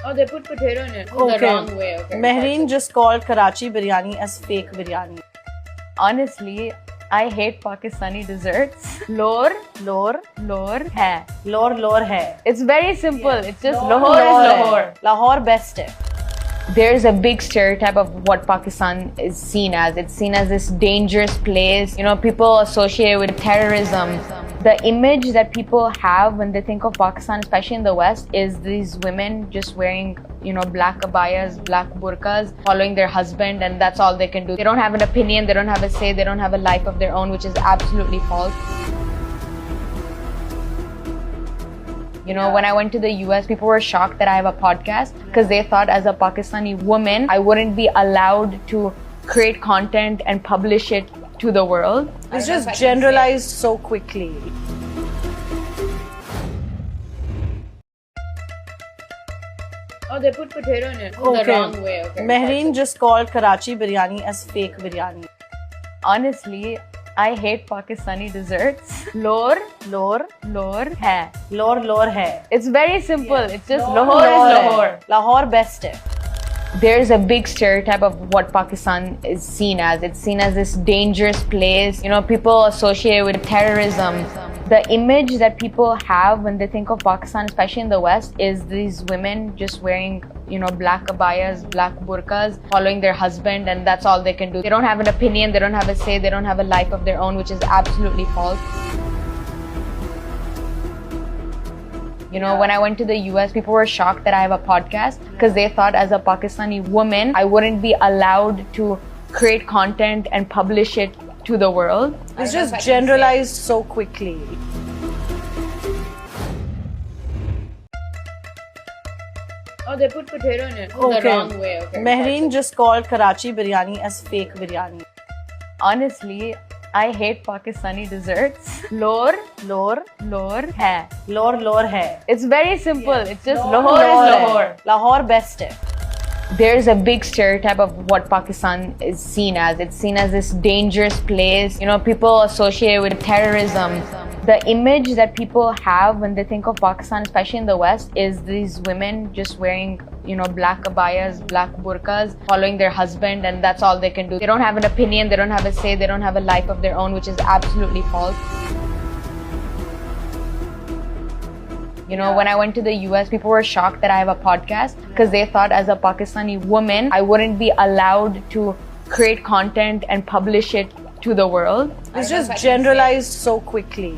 Oh, they put potato in it. Okay. The wrong way. Okay. Mehreen just called Karachi biryani as fake biryani. Honestly, I hate Pakistani desserts. Lor hai. Lor hai. It's very simple. It's just Lahore Lahore is hai. Lahore. Lahore best hai. There's a big stereotype of what Pakistan is seen as. It's seen as this dangerous place. You know, people associate it with terrorism. The image that people have when they think of Pakistan, especially in the West, is these women just wearing, you know, black abayas, black burqas, following their husband, and that's all they can do. They don't have an opinion, they don't have a say, they don't have a life of their own, which is absolutely false. You know, when I went to the US, people were shocked that I have a podcast because they thought as a Pakistani woman, I wouldn't be allowed to create content and publish it to the world. It's just generalized so quickly. Oh, they put potato in it. Okay. The wrong way. Okay. Mehreen just called Karachi biryani as fake biryani. Honestly, I hate Pakistani desserts. Lor hai. Lor hai. It's very simple. It's just Lahore is Lahore. Lahore best hai. There's a big stereotype of what Pakistan is seen as. It's seen as this dangerous place. You know, people associate it with terrorism. The image that people have when they think of Pakistan, especially in the West, is these women just wearing, you know, black abayas, black burqas, following their husband, and that's all they can do. They don't have an opinion, they don't have a say, they don't have a life of their own, which is absolutely false. You know, when I went to the US, people were shocked that I have a podcast because they thought as a Pakistani woman, I wouldn't be allowed to create content and publish it to the world. It's just generalized so quickly. Oh, they put potato in it. Okay. The wrong way. Okay. Mehreen just called Karachi biryani as fake biryani. Honestly, I hate Pakistani desserts. Lor hai. Lor hai. It's very simple. It's just Lahore is Lahore. Lahore best hai. There's a big stereotype of what Pakistan is seen as. It's seen as this dangerous place. You know, people associate it with terrorism. The image that people have when they think of Pakistan, especially in the West, is these women just wearing, you know, black abayas, black burqas, following their husband, and that's all they can do. They don't have an opinion, they don't have a say, they don't have a life of their own, which is absolutely false. You know, when I went to the US, people were shocked that I have a podcast because they thought as a Pakistani woman, I wouldn't be allowed to create content and publish it to the world. It's just generalized so quickly.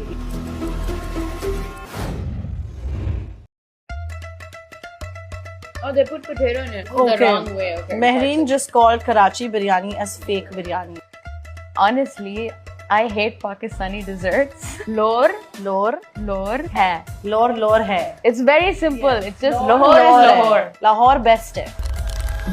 Oh, they put potato in it. Okay. The wrong way. Okay. Mehreen just called Karachi biryani as fake biryani. Honestly, I hate Pakistani desserts. Lor hai. Lor hai. It's very simple. It's just Lahore is Lahore. Lahore best hai.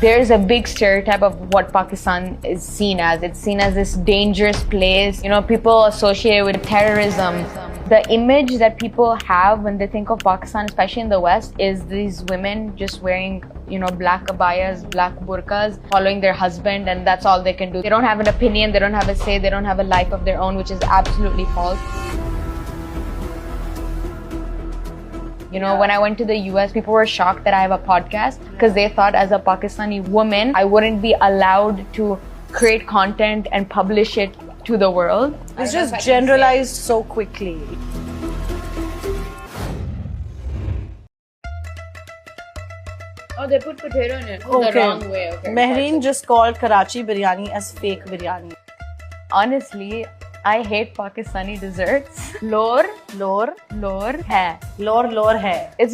There's a big stereotype of what Pakistan is seen as. It's seen as this dangerous place. You know, people associate it with terrorism. The image that people have when they think of Pakistan, especially in the West, is these women just wearing, you know, black abayas, black burqas, following their husband, and that's all they can do. They don't have an opinion, they don't have a say, they don't have a life of their own, which is absolutely false. You know, when I went to the US, people were shocked that I have a podcast because they thought as a Pakistani woman, I wouldn't be allowed to create content and publish it to the world. It's just generalized so quickly. Oh, they put potato in it. Okay. The wrong way. Okay. Mehreen just called Karachi biryani as fake biryani. Honestly, I hate Pakistani desserts. Lor Lor hai. hai. It's